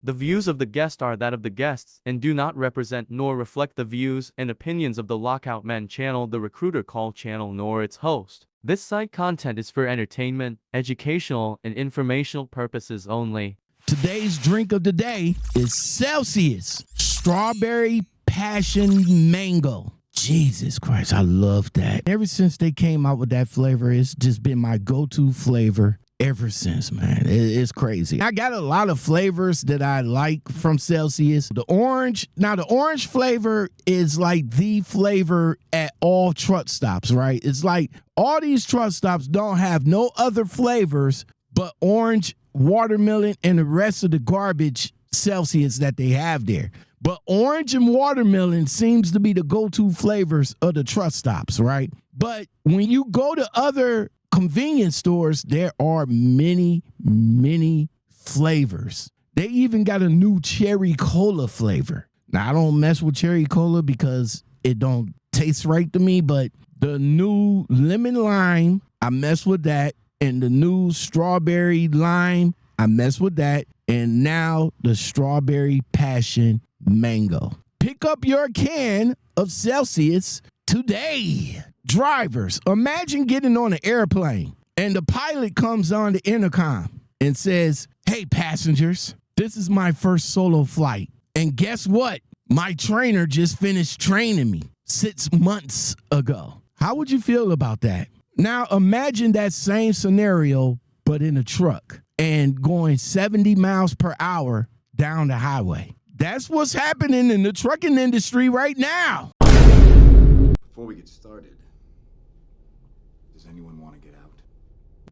The views of the guest are that of the guests and do not represent nor reflect the views and opinions of the Lockoutmen channel, the Recruiter Call channel, nor its host. This site content is for entertainment, educational, and informational purposes only. Today's drink of the day is Celsius Strawberry Passion Mango. Jesus Christ, I love that. Ever since they came out with that flavor, it's just been my go-to flavor ever since, man. It's crazy. I got a lot of flavors that I like from Celsius. The orange flavor is like the flavor at all truck stops, right? It's like all these truck stops don't have no other flavors but orange, watermelon, and the rest of the garbage Celsius that they have there. But orange and watermelon seems to be the go-to flavors of the truck stops, right? But when you go to other convenience stores, there are many flavors. They even got a new cherry cola flavor. Now, I don't mess with cherry cola because it don't taste right to me, but the new lemon lime, I mess with that. And the new strawberry lime, I mess with that. And now the strawberry passion mango. Pick up your can of Celsius today. Drivers, imagine getting on an airplane and the pilot comes on the intercom and says, "Hey passengers, this is my first solo flight. And guess what? My trainer just finished training me 6 months ago." How would you feel about that? Now imagine that same scenario, but in a truck and going 70 miles per hour down the highway. That's what's happening in the trucking industry right now. Before we get started, does anyone want to get out?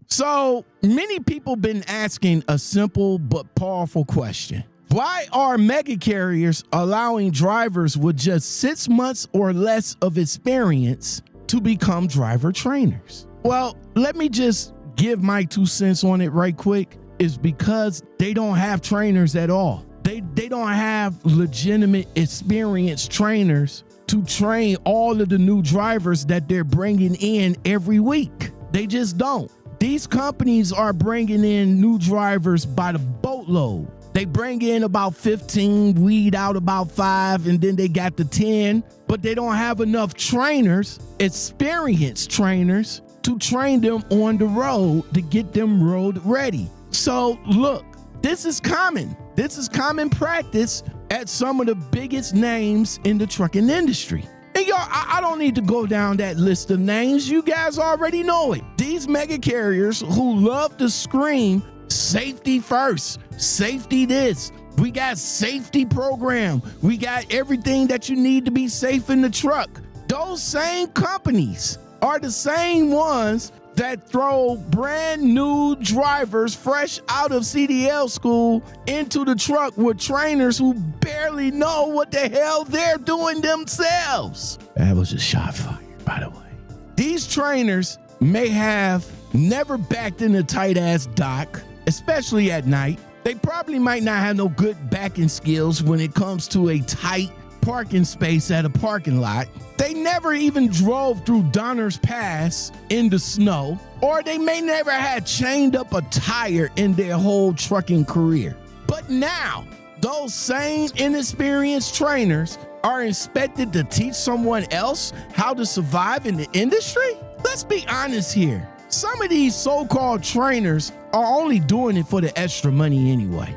So many people been asking a simple but powerful question. Why are mega carriers allowing drivers with just 6 months or less of experience to become driver trainers? Well, let me just give my 2 cents on it right quick. It's because they don't have trainers at all. They don't have legitimate experienced trainers to train all of the new drivers that they're bringing in every week. They just don't. These companies are bringing in new drivers by the boatload. They bring in about 15, weed out about 5, and then they got the 10, but they don't have enough trainers, experienced trainers, to train them on the road to get them road ready. So look, this is common. This is common practice at some of the biggest names in the trucking industry. And y'all, I don't need to go down that list of names. You guys already know it. These mega carriers who love to scream, safety first, safety this. We got safety program. We got everything that you need to be safe in the truck. Those same companies are the same ones that throw brand new drivers fresh out of CDL school into the truck with trainers who barely know what the hell they're doing themselves. That was a shot fired, by the way. These trainers may have never backed in a tight-ass dock, especially at night. They probably might not have no good backing skills when it comes to a tight parking space at a parking lot. They never even drove through Donner's Pass in the snow, or they may never have chained up a tire in their whole trucking career. But now, those same inexperienced trainers are expected to teach someone else how to survive in the industry? Let's be honest here. Some of these so-called trainers are only doing it for the extra money anyway.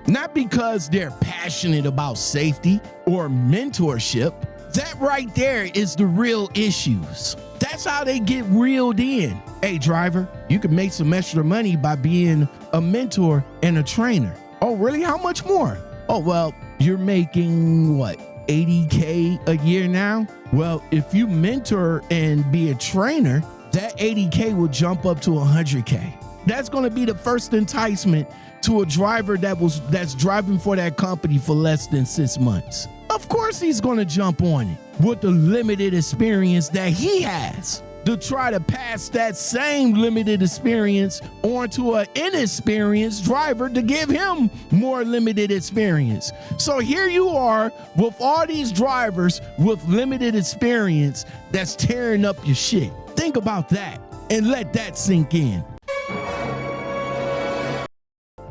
Not because they're passionate about safety or mentorship. That right there is the real issues. That's how they get reeled in. Hey, driver, you can make some extra money by being a mentor and a trainer. Oh, really? How much more? Oh, well, you're making what, $80K a year now? Well, if you mentor and be a trainer, that $80K will jump up to $100K. That's going to be the first enticement to a driver that's driving for that company for less than 6 months. Of course he's going to jump on it with the limited experience that he has to try to pass that same limited experience onto an inexperienced driver to give him more limited experience. So here you are with all these drivers with limited experience that's tearing up your shit. Think about that and let that sink in.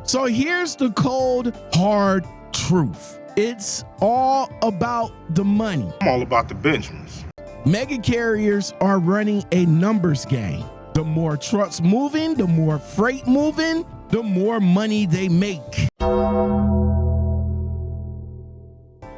So here's the cold, hard truth. It's all about the money. I'm all about the Benjamins. Mega carriers are running a numbers game. The more trucks moving, the more freight moving, the more money they make.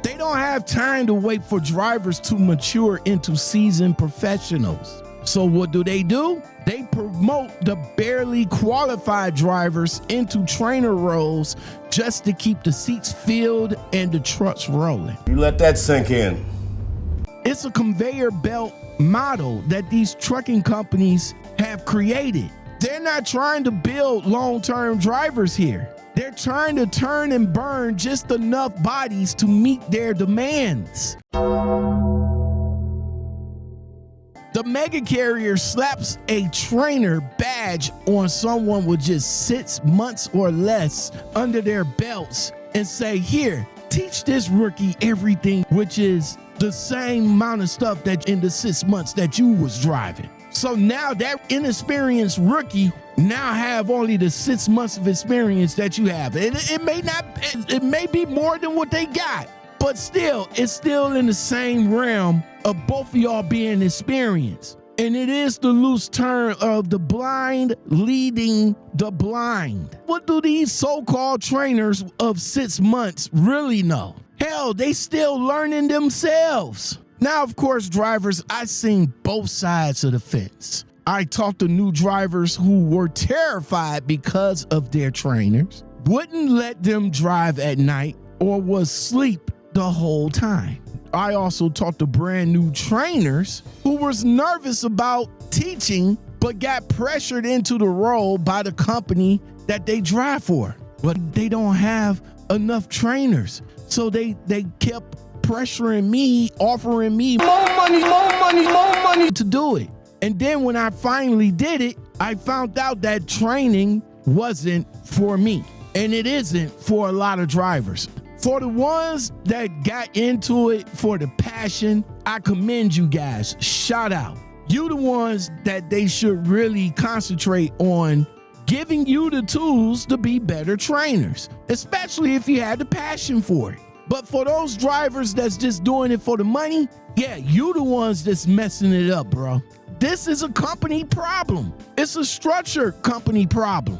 They don't have time to wait for drivers to mature into seasoned professionals. So what do? They promote the barely qualified drivers into trainer roles just to keep the seats filled and the trucks rolling. You let that sink in. It's a conveyor belt model that these trucking companies have created. They're not trying to build long-term drivers here. They're trying to turn and burn just enough bodies to meet their demands. The mega carrier slaps a trainer badge on someone with just 6 months or less under their belts and say, here, teach this rookie everything, which is the same amount of stuff that in the 6 months that you was driving. So now that inexperienced rookie now have only the 6 months of experience that you have. It may be more than what they got, but still, it's still in the same realm of both of y'all being experienced. And it is the loose term of the blind leading the blind. What do these so-called trainers of 6 months really know? Hell, they still learning themselves. Now, of course, drivers, I've seen both sides of the fence. I talked to new drivers who were terrified because of their trainers, wouldn't let them drive at night, or was asleep the whole time. I also talked to brand new trainers who was nervous about teaching, but got pressured into the role by the company that they drive for. But they don't have enough trainers. So they kept pressuring me, offering me more money to do it. And then when I finally did it, I found out that training wasn't for me. And it isn't for a lot of drivers. For the ones that got into it for the passion, I commend you guys. Shout out. You the ones that they should really concentrate on giving you the tools to be better trainers, especially if you had the passion for it. But for those drivers that's just doing it for the money, yeah, you the ones that's messing it up, bro. This is a company problem. It's a structure company problem.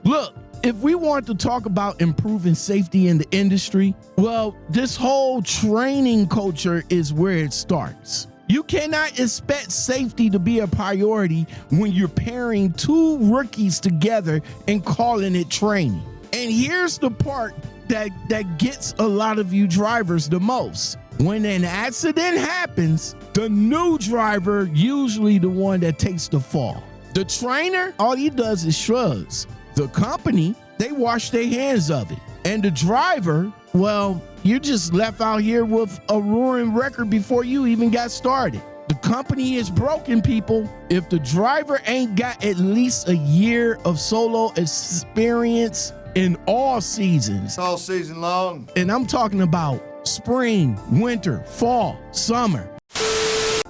Look, if we want to talk about improving safety in the industry, well, this whole training culture is where it starts. You cannot expect safety to be a priority when you're pairing two rookies together and calling it training. And here's the part that gets a lot of you drivers the most. When an accident happens, the new driver usually the one that takes the fall. The trainer, all he does is shrugs. The company, they wash their hands of it. And the driver, well, you're just left out here with a ruined record before you even got started. The company is broken, people. If the driver ain't got at least a year of solo experience in all seasons. All season long. And I'm talking about spring, winter, fall, summer.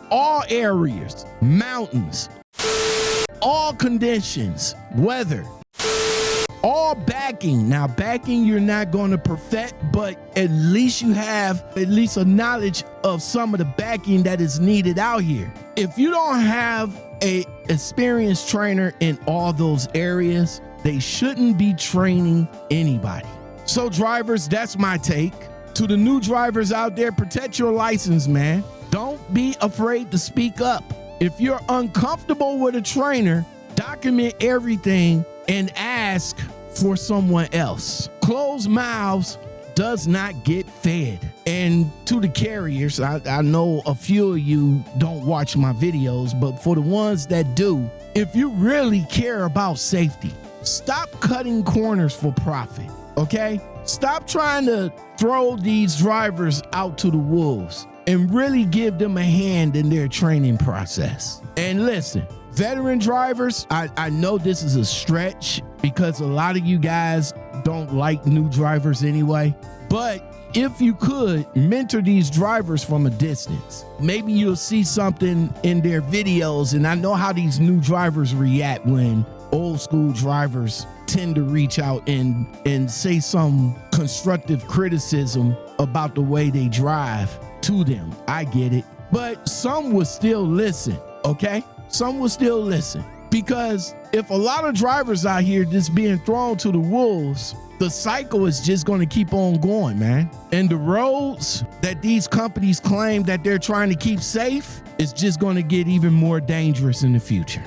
All areas, mountains, all conditions, weather. All backing. Now, backing you're not going to perfect, but at least you have at least a knowledge of some of the backing that is needed out here. If you don't have an experienced trainer in all those areas, they shouldn't be training anybody. So drivers, that's my take. To the new drivers out there, protect your license, man. Don't be afraid to speak up. If you're uncomfortable with a trainer, document everything and ask for someone else. Closed mouths does not get fed. And to the carriers, I know a few of you don't watch my videos, but for the ones that do, if you really care about safety, stop cutting corners for profit, okay? Stop trying to throw these drivers out to the wolves and really give them a hand in their training process. And listen, veteran drivers, I know this is a stretch because a lot of you guys don't like new drivers anyway, but if you could mentor these drivers from a distance, maybe you'll see something in their videos. And I know how these new drivers react when old school drivers tend to reach out and say some constructive criticism about the way they drive to them. I get it. But some will still listen, okay? Some will still listen. Because if a lot of drivers out here just being thrown to the wolves, the cycle is just going to keep on going, man. And the roads that these companies claim that they're trying to keep safe is just going to get even more dangerous in the future.